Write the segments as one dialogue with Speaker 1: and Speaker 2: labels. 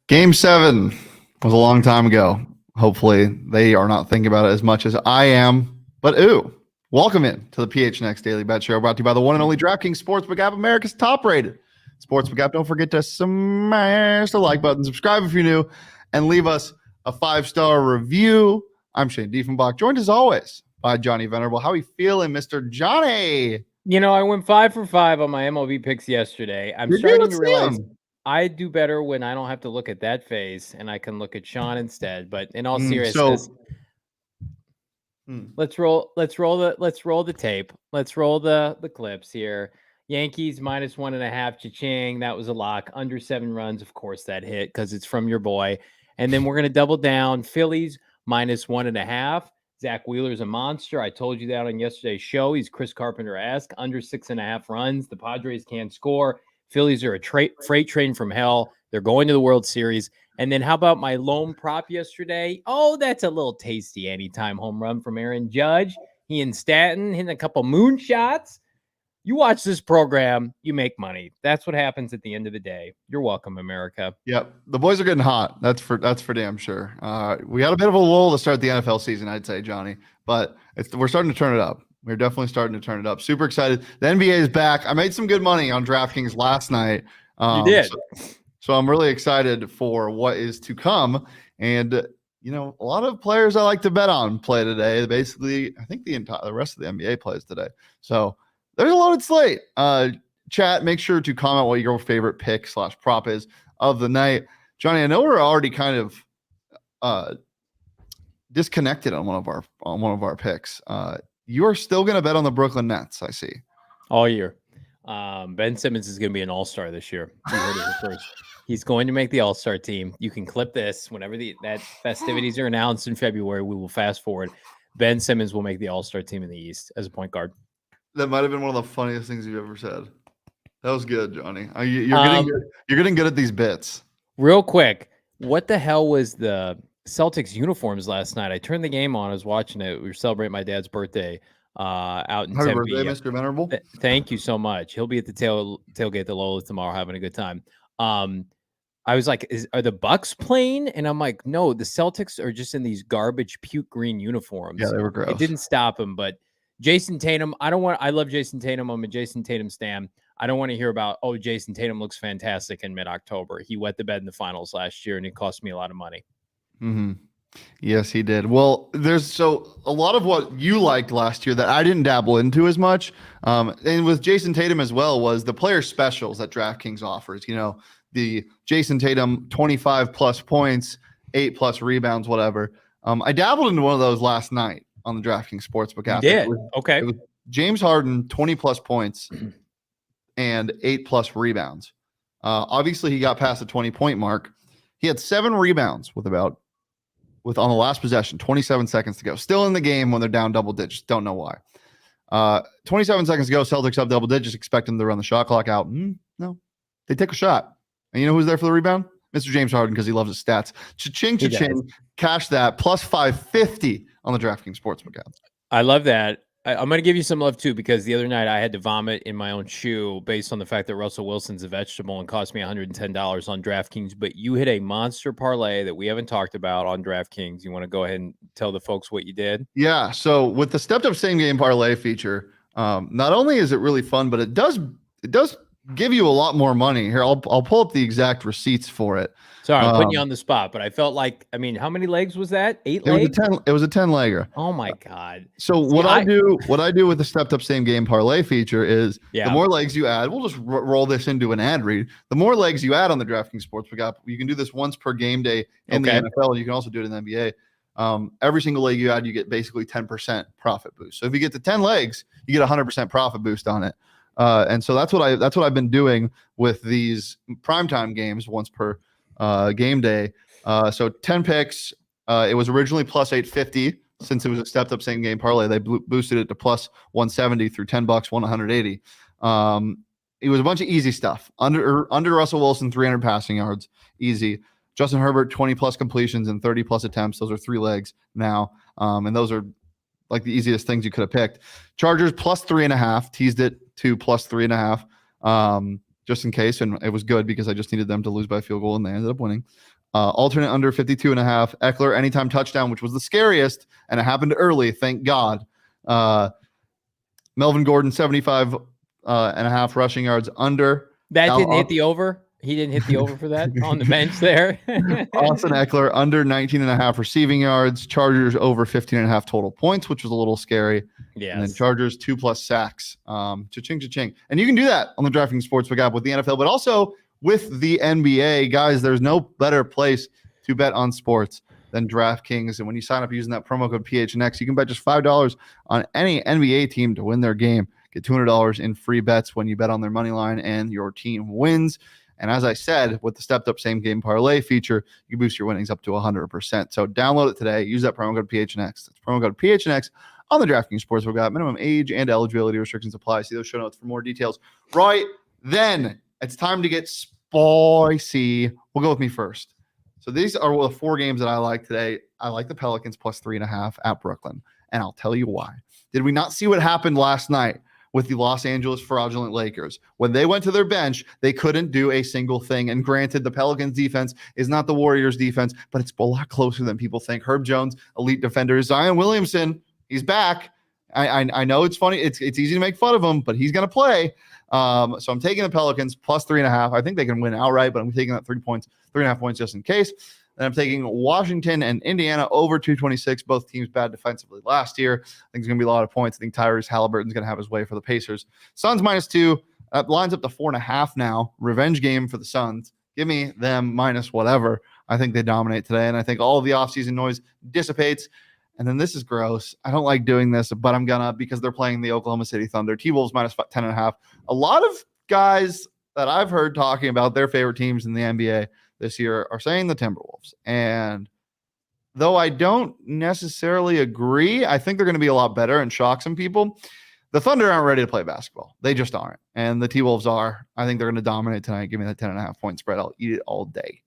Speaker 1: Game 7 was a long time ago. Hopefully, they are not thinking about it as much as I am. But welcome in to the PHNX Daily Bet Show, brought to you by the one and only DraftKings Sportsbook app, America's top-rated sportsbook app. Don't forget to smash the like button, subscribe if you're new, and leave us a 5-star review. I'm Shane Diefenbach, joined as always by Johnny Venerable. How are you feeling, Mr. Johnny?
Speaker 2: You know, I went 5 for 5 on my MLB picks yesterday. I'm starting to realize I do better when I don't have to look at that face and I can look at Sean instead. But in all seriousness, let's roll the tape. Let's roll the clips here. Yankees -1.5, cha-ching. That was a lock. Under 7 runs, of course, that hit because it's from your boy. And then we're gonna double down. Phillies -1.5. Zach Wheeler's a monster. I told you that on yesterday's show. He's Chris Carpenter-esque. Under 6.5 runs. The Padres can't score. Phillies are a freight train from hell. They're going to the World Series. And then how about my lone prop yesterday? Oh, that's a little tasty anytime home run from Aaron Judge. He and Stanton hitting a couple moonshots. You watch this program, you make money. That's what happens at the end of the day. You're welcome, America.
Speaker 1: Yep. The boys are getting hot. That's for damn sure. We had a bit of a lull to start the NFL season, I'd say, Johnny, but we're starting to turn it up. We're definitely starting to turn it up. Super excited. The NBA is back. I made some good money on DraftKings last night.
Speaker 2: You did.
Speaker 1: So I'm really excited for what is to come. And, you know, a lot of players I like to bet on play today. Basically, I think the rest of the NBA plays today. So there's a loaded slate. Chat, make sure to comment what your favorite pick / prop is of the night. Johnny, I know we're already kind of disconnected on one of our picks. You are still going to bet on the Brooklyn Nets, I see.
Speaker 2: All year. Ben Simmons is going to be an all-star this year. You heard it first. He's going to make the all-star team. You can clip this whenever that festivities are announced in February. We will fast forward. Ben Simmons will make the all-star team in the East as a point guard.
Speaker 1: That might have been one of the funniest things you've ever said. That was good, Johnny. You're getting good at these bits.
Speaker 2: Real quick, what the hell was the Celtics uniforms last night? I turned the game on. I was watching it. We were celebrating my dad's birthday out in
Speaker 1: Happy
Speaker 2: Tempe.
Speaker 1: birthday, Mr. Venerable.
Speaker 2: Thank you so much. He'll be at the tailgate at the Lola tomorrow having a good time. I was like, are the Bucks playing? And I'm like, no, the Celtics are just in these garbage puke green uniforms.
Speaker 1: Yeah, they were gross.
Speaker 2: It didn't stop him, but Jason Tatum, I love Jason Tatum. I'm a Jason Tatum stan. I don't want to hear about, oh, Jason Tatum looks fantastic in mid-October. He wet the bed in the finals last year, and it cost me a lot of money.
Speaker 1: Mm-hmm. Yes, he did. Well, there's a lot of what you liked last year that I didn't dabble into as much. And with Jason Tatum as well was the player specials that DraftKings offers. You know, the Jason Tatum 25+ points, 8+ rebounds, whatever. I dabbled into one of those last night on the DraftKings Sportsbook app.
Speaker 2: You did? Okay.
Speaker 1: It was James Harden, 20+ points and 8+ rebounds. Obviously, he got past the 20-point mark. He had 7 rebounds on the last possession, 27 seconds to go. Still in the game when they're down double digits. Don't know why. 27 seconds to go, Celtics up double digits, expect them to run the shot clock out. No, they take a shot. And you know who's there for the rebound? Mr. James Harden, because he loves his stats. Cha-ching, cha-ching. Cash that, plus 550 on the DraftKings Sportsbook app.
Speaker 2: I love that. I'm going to give you some love, too, because the other night I had to vomit in my own shoe based on the fact that Russell Wilson's a vegetable and cost me $110 on DraftKings. But you hit a monster parlay that we haven't talked about on DraftKings. You want to go ahead and tell the folks what you did?
Speaker 1: Yeah, so with the stepped-up same-game parlay feature, not only is it really fun, but it does give you a lot more money. Here, I'll pull up the exact receipts for it.
Speaker 2: Sorry, I'm putting you on the spot, but I felt like, I mean, how many legs was that? 8 legs?
Speaker 1: It was a 10-legger.
Speaker 2: Oh my God.
Speaker 1: So what I do with the stepped up same game parlay feature is the more legs you add, we'll just roll this into an ad read. The more legs you add on the DraftKings Sportsbook app, you can do this once per game day in the NFL. You can also do it in the NBA. Every single leg you add, you get basically 10% profit boost. So if you get to 10 legs, you get 100% profit boost on it. And so that's what I've been doing with these primetime games once per game day. So 10 picks. It was originally plus 850 since it was a stepped up same game parlay. They boosted it to plus 170 through $10, 180. It was a bunch of easy stuff. Under Russell Wilson, 300 passing yards, easy. Justin Herbert, 20+ completions and 30+ attempts. Those are 3 legs now. And those are like the easiest things you could have picked. Chargers plus 3.5, teased it to plus 3.5. just in case, and it was good because I just needed them to lose by a field goal, and they ended up winning. Alternate under 52.5. Eckler anytime touchdown, which was the scariest, and it happened early, thank God. Melvin Gordon 75.5 rushing yards under.
Speaker 2: That didn't hit the over. He didn't hit the over for that on the bench there.
Speaker 1: Austin Eckler under 19.5 receiving yards. Chargers over 15.5 total points, which was a little scary.
Speaker 2: Yeah.
Speaker 1: And then Chargers 2+ sacks. Cha-ching, cha-ching. And you can do that on the DraftKings Sportsbook app with the NFL, but also with the NBA. Guys, there's no better place to bet on sports than DraftKings. And when you sign up using that promo code PHNX, you can bet just $5 on any NBA team to win their game. Get $200 in free bets when you bet on their money line and your team wins. And as I said, with the stepped up same game parlay feature, you boost your winnings up to 100%. So download it today. Use that promo code PHNX. That's promo code PHNX on the DraftKings Sportsbook app. Minimum age and eligibility restrictions apply. See those show notes for more details. Right then, it's time to get spicy. We'll go with me first. So these are the 4 games that I like today. I like the Pelicans plus 3.5 at Brooklyn. And I'll tell you why. Did we not see what happened last night with the Los Angeles fraudulent Lakers? When they went to their bench, they couldn't do a single thing. And granted, the Pelicans defense is not the Warriors defense, but it's a lot closer than people think. Herb Jones, elite defender. Zion Williamson, he's back. I know it's funny. It's easy to make fun of him, but he's going to play. So I'm taking the Pelicans plus 3.5. I think they can win outright, but I'm taking that 3.5 points just in case. And I'm taking Washington and Indiana over 226. Both teams bad defensively last year. I think there's going to be a lot of points. I think Tyrese Halliburton's going to have his way for the Pacers. Suns -2. Lines up to 4.5 now. Revenge game for the Suns. Give me them minus whatever. I think they dominate today, and I think all of the offseason noise dissipates. And then this is gross. I don't like doing this, but I'm gonna because they're playing the Oklahoma City Thunder. T-Wolves minus 10.5. A lot of guys that I've heard talking about their favorite teams in the NBA this year are saying the Timberwolves. And though I don't necessarily agree, I think they're going to be a lot better and shock some people. The Thunder aren't ready to play basketball. They just aren't. And the T-Wolves are. I think they're going to dominate tonight. Give me that 10.5 point spread. I'll eat it all day.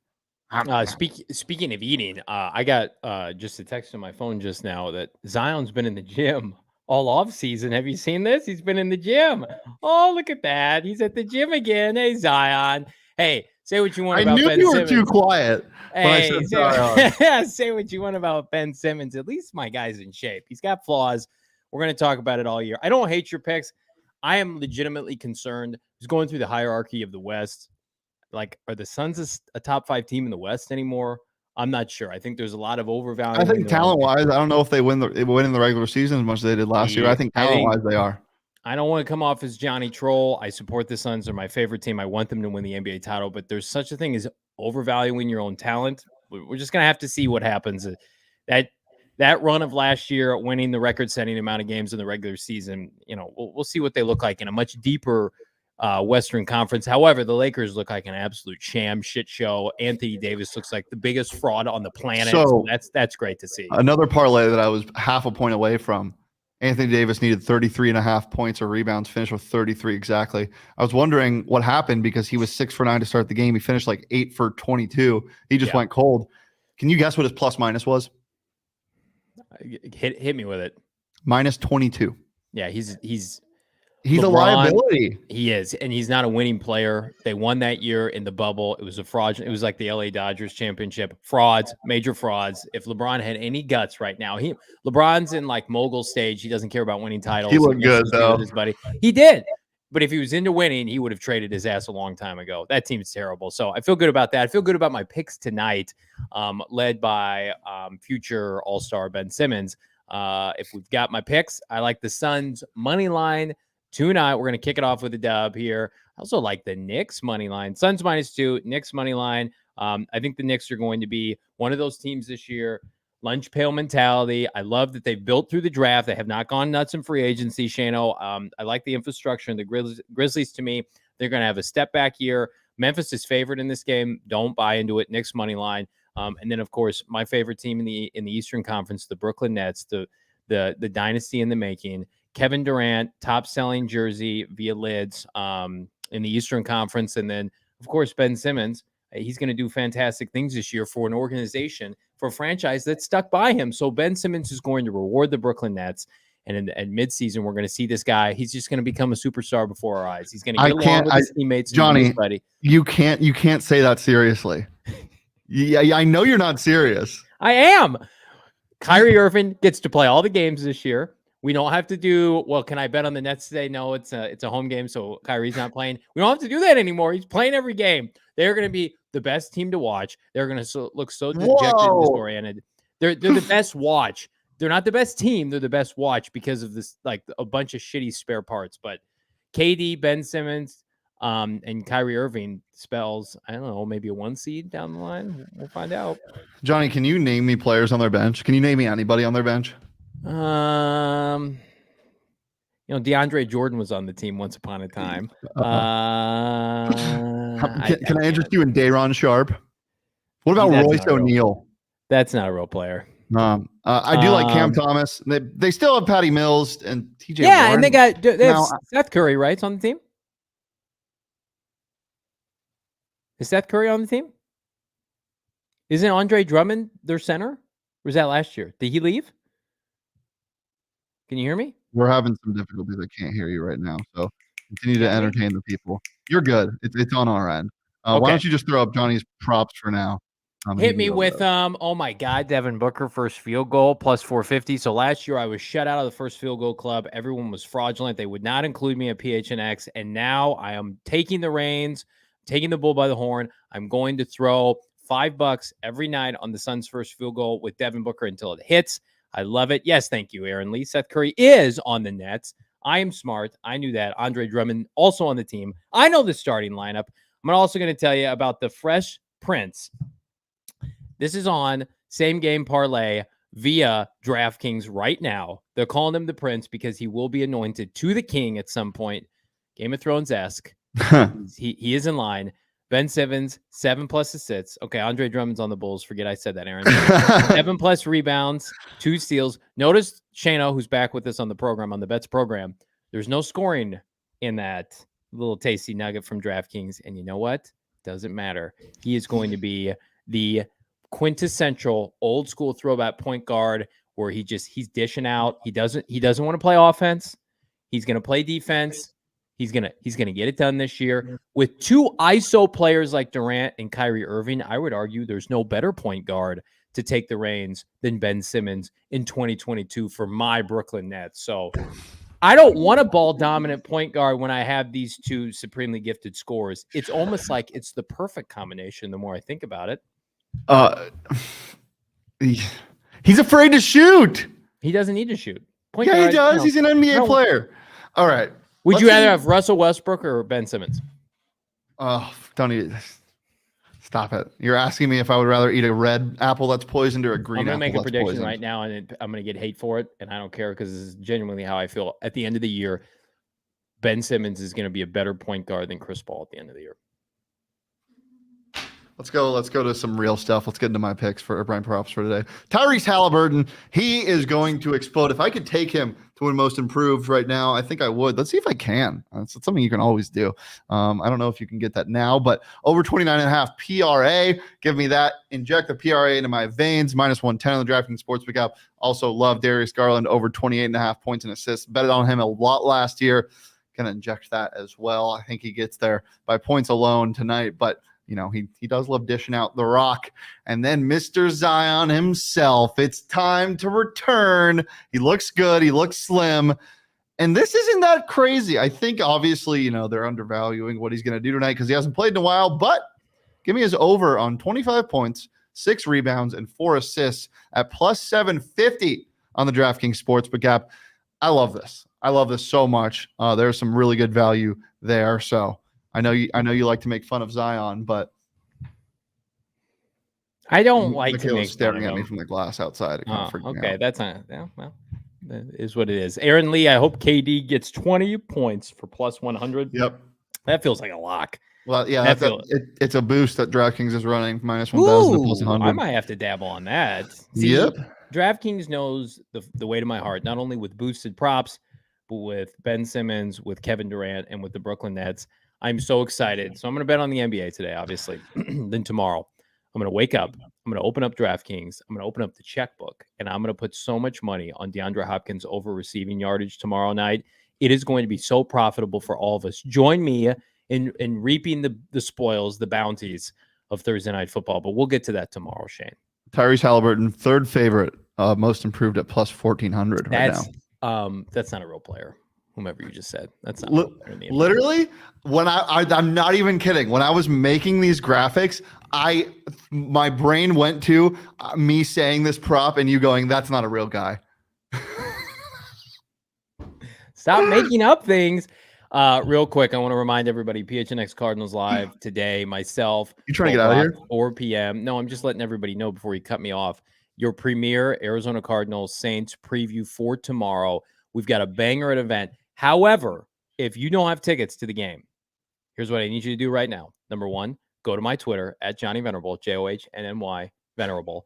Speaker 2: Speaking of eating, I got just a text on my phone just now that Zion's been in the gym all off season. Have you seen this? He's been in the gym. Oh, look at that. He's at the gym again. Hey, Zion. Hey, say what you want about Ben Simmons. I knew you were
Speaker 1: too quiet.
Speaker 2: Hey, say what you want about Ben Simmons. At least my guy's in shape. He's got flaws. We're going to talk about it all year. I don't hate your picks. I am legitimately concerned. He's going through the hierarchy of the West. Like, are the Suns a top 5 team in the West anymore? I'm not sure. I think there's a lot of overvaluing.
Speaker 1: I think talent-wise, I don't know if they win in the regular season as much as they did last year. I think talent-wise they are.
Speaker 2: I don't want to come off as Johnny Troll. I support the Suns. They're my favorite team. I want them to win the NBA title, but there's such a thing as overvaluing your own talent. We're just going to have to see what happens. That run of last year, winning the record-setting amount of games in the regular season, we'll see what they look like in a much deeper Western Conference. However, the Lakers look like an absolute sham shit show. Anthony Davis looks like the biggest fraud on the planet. So that's great to see.
Speaker 1: Another parlay that I was half a point away from. Anthony Davis needed 33.5 points or rebounds, finished with 33 exactly. I was wondering what happened because he was 6 for 9 to start the game. He finished like 8 for 22. He just went cold. Can you guess what his plus minus was?
Speaker 2: Hit me with it.
Speaker 1: Minus 22.
Speaker 2: Yeah, he's
Speaker 1: LeBron, a liability.
Speaker 2: He is, and he's not a winning player. They won that year in the bubble. It was a fraud. It was like the LA Dodgers championship. Frauds, major frauds. If LeBron had any guts right now, LeBron's in like mogul stage. He doesn't care about winning titles.
Speaker 1: He looked good though.
Speaker 2: His buddy. He did. But if he was into winning, he would have traded his ass a long time ago. That team's terrible. So I feel good about that. I feel good about my picks tonight, led by future All-Star Ben Simmons. If we've got my picks, I like the Suns money line tonight. We're going to kick it off with a dub here. I also like the Knicks money line. Suns -2, Knicks money line. I think the Knicks are going to be one of those teams this year. Lunch pail mentality. I love that they've built through the draft. They have not gone nuts in free agency, Shano. I like the infrastructure and the Grizzlies to me. They're going to have a step back year. Memphis is favored in this game. Don't buy into it. Knicks money line. And then, of course, my favorite team in the Eastern Conference, the Brooklyn Nets, the dynasty in the making. Kevin Durant, top-selling jersey via lids in the Eastern Conference. And then, of course, Ben Simmons. He's going to do fantastic things this year for an organization, for a franchise that stuck by him. So Ben Simmons is going to reward the Brooklyn Nets. And in midseason, we're going to see this guy. He's just going to become a superstar before our eyes. He's going to get along with his teammates.
Speaker 1: Johnny, you can't say that seriously. Yeah, I know you're not serious.
Speaker 2: I am. Kyrie Irving gets to play all the games this year. We don't have to do, well, can I bet on the Nets today? No, it's a home game, so Kyrie's not playing. We don't have to do that anymore. He's playing every game. They're going to be the best team to watch. They're going to look so dejected and disoriented. They're the best watch. They're not the best team. They're the best watch because of this, like a bunch of shitty spare parts. But KD, Ben Simmons, and Kyrie Irving spells, I don't know, maybe a 1 seed down the line. We'll find out.
Speaker 1: Johnny, can you name me players on their bench? Can you name me anybody on their bench?
Speaker 2: DeAndre Jordan was on the team once upon a time.
Speaker 1: Can I interest you in Day'Ron Sharpe? What about Royce O'Neal?
Speaker 2: That's not a real player.
Speaker 1: I do like Cam Thomas. They still have Patty Mills and TJ.
Speaker 2: Yeah,
Speaker 1: Warren.
Speaker 2: and they have Seth Curry, right? It's on the team. Is Seth Curry on the team? Isn't Andre Drummond their center? Or was that last year? Did he leave? Can you hear me?
Speaker 1: We're having some difficulties. I can't hear you right now. So continue to entertain the people. You're good. It's on our end. Okay. Why don't you just throw up Johnny's props for now?
Speaker 2: Hit me with oh my God, Devin Booker first field goal plus 450. So last year I was shut out of the first field goal club. Everyone was fraudulent. They would not include me at PHNX, and now I am taking the reins, taking the bull by the horn. I'm going to throw $5 every night on the Suns' first field goal with Devin Booker until it hits. I love it. Yes, thank you, Aaron Lee. Seth Curry is on the Nets. I am smart. I knew that. Andre Drummond also on the team. I know the starting lineup. I'm also going to tell you about the Fresh Prince. This is on Same Game Parlay via DraftKings right now. They're calling him the Prince because he will be anointed to the king at some point. Game of Thrones-esque. He is in line. Ben Simmons, 7+ assists. Okay, Andre Drummond's on the Bulls. Forget I said that, Aaron. 7+ rebounds, 2 steals. Notice Shano, who's back with us on the program, on the Bets program. There's no scoring in that little tasty nugget from DraftKings. And you know what? Doesn't matter. He is going to be the quintessential old school throwback point guard where he's dishing out. He doesn't want to play offense. He's going to play defense. He's gonna get it done this year. With 2 ISO players like Durant and Kyrie Irving, I would argue there's no better point guard to take the reins than Ben Simmons in 2022 for my Brooklyn Nets. So I don't want a ball dominant point guard when I have these 2 supremely gifted scorers. It's almost like it's the perfect combination the more I think about it.
Speaker 1: He's afraid to shoot.
Speaker 2: He doesn't need to shoot.
Speaker 1: Point guard, he does. No. He's an NBA player. All right.
Speaker 2: Would you rather have Russell Westbrook or Ben Simmons?
Speaker 1: Oh, don't eat. Stop it. You're asking me if I would rather eat a red apple that's poisoned or a green apple that's poisoned.
Speaker 2: I'm going to make a prediction right now, and I'm going to get hate for it, and I don't care because this is genuinely how I feel. At the end of the year, Ben Simmons is going to be a better point guard than Chris Paul at the end of the year.
Speaker 1: Let's go to some real stuff. Let's get into my picks for Brian props for today. Tyrese Halliburton, he is going to explode. If I could take him to win most improved right now, I think I would. Let's see if I can. That's something you can always do. I don't know if you can get that now, but over 29.5 PRA. Give me that. Inject the PRA into my veins. -110 on the DraftKings Sportsbook app. Also love Darius Garland over 28.5 points and assists. Betted on him a lot last year. Gonna inject that as well. I think he gets there by points alone tonight, but you know, he does love dishing out the rock. And then Mr. Zion himself, it's time to return. He looks good. He looks slim. And this isn't that crazy. I think, obviously, you know, they're undervaluing what he's going to do tonight because he hasn't played in a while. But give me his over on 25 points, 6 rebounds, and 4 assists at +750 on the DraftKings Sportsbook app. I love this. I love this so much. There's some really good value there. So I know you like to make fun of Zion, but
Speaker 2: I don't like
Speaker 1: Michaela's
Speaker 2: to make
Speaker 1: staring
Speaker 2: fun
Speaker 1: at me
Speaker 2: of
Speaker 1: from the glass outside.
Speaker 2: Okay, that's not. Yeah, well, that is what it is. Aaron Lee, I hope KD gets 20 points for +100.
Speaker 1: Yep,
Speaker 2: that feels like a lock.
Speaker 1: Well, yeah, it's a boost that DraftKings is running -1,000 to +100.
Speaker 2: I might have to dabble on that. See,
Speaker 1: yep.
Speaker 2: DraftKings knows the way to my heart, not only with boosted props, but with Ben Simmons, with Kevin Durant, and with the Brooklyn Nets. I'm so excited. So I'm going to bet on the NBA today, obviously. Then tomorrow, I'm going to wake up. I'm going to open up DraftKings. I'm going to open up the checkbook, and I'm going to put so much money on DeAndre Hopkins over receiving yardage tomorrow night. It is going to be so profitable for all of us. Join me in reaping the spoils, the bounties of Thursday Night Football. But we'll get to that tomorrow, Shane.
Speaker 1: Tyrese Halliburton, third favorite, most improved at plus 1,400 right now.
Speaker 2: That's not a real player. Whomever you just said, that's not
Speaker 1: literally. When I'm not even kidding. When I was making these graphics, my brain went to me saying this prop and you going, "That's not a real guy."
Speaker 2: Stop making up things. Real quick, I want to remind everybody: PHNX Cardinals live today. Myself,
Speaker 1: you trying to get out of here?
Speaker 2: 4 p.m. No, I'm just letting everybody know before you cut me off. Your premier Arizona Cardinals Saints preview for tomorrow. We've got a banger at event. However, if you don't have tickets to the game, here's what I need you to do right now. Number one, go to my Twitter at Johnny Venerable, JOHNNY Venerable.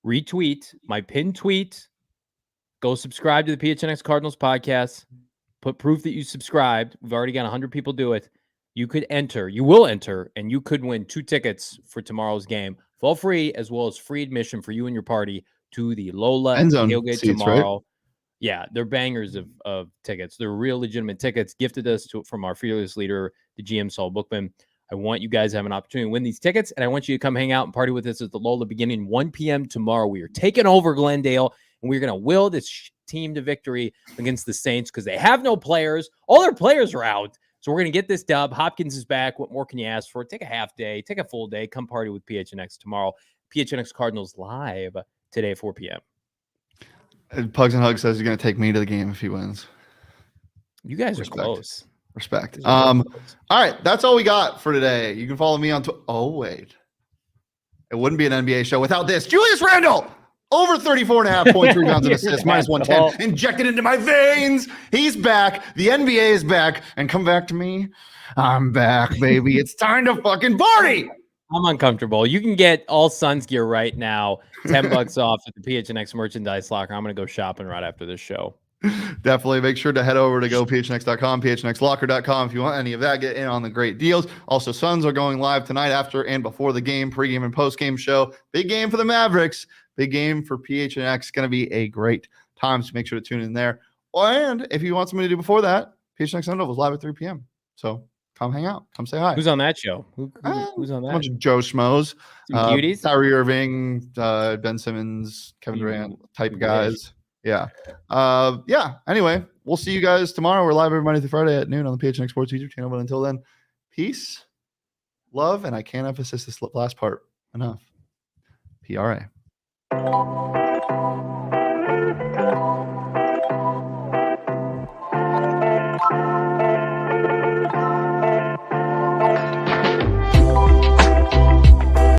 Speaker 2: Retweet my pinned tweet. Go subscribe to the PHNX Cardinals podcast. Put proof that you subscribed. We've already got 100 people do it. You will enter, and you could win 2 tickets for tomorrow's game. All free, as well as free admission for you and your party to the Lola tailgate tomorrow. Right? Yeah, they're bangers of tickets. They're real legitimate tickets gifted us from our fearless leader, the GM Saul Bookman. I want you guys to have an opportunity to win these tickets, and I want you to come hang out and party with us at the Lola beginning 1 p.m. tomorrow. We are taking over Glendale, and we're going to will this team to victory against the Saints because they have no players. All their players are out. So we're going to get this dub. Hopkins is back. What more can you ask for? Take a half day. Take a full day. Come party with PHNX tomorrow. PHNX Cardinals live today at 4 p.m.
Speaker 1: Pugs and Hugs says he's going to take me to the game if he wins.
Speaker 2: You guys are close.
Speaker 1: Respect. All right. That's all we got for today. You can follow me on Twitter. Oh, wait. It wouldn't be an NBA show without this. Julius Randle, over 34.5 points, rebounds, and assists, minus 110. Injected into my veins. He's back. The NBA is back. And come back to me. I'm back, baby. It's time to fucking party.
Speaker 2: I'm uncomfortable. You can get all Suns gear right now. $10 off at the PHNX merchandise locker. I'm going to go shopping right after this show.
Speaker 1: Definitely make sure to head over to gophnx.com, phnxlocker.com if you want any of that. Get in on the great deals. Also, Suns are going live tonight after and before the game, pregame and postgame show. Big game for the Mavericks. Big game for PHNX. Going to be a great time, so make sure to tune in there. And if you want something to do before that, PHNX Sunday was live at 3 p.m. So come hang out. Come say hi.
Speaker 2: Who's on that show? Who's on that?
Speaker 1: A bunch of Joe Schmoes.
Speaker 2: Cuties?
Speaker 1: Kyrie Irving, Ben Simmons, Kevin Durant type guys. Yeah. Anyway, we'll see you guys tomorrow. We're live every Monday through Friday at noon on the PHNX Sports YouTube channel. But until then, peace, love, and I can't emphasize this last part enough. PRA.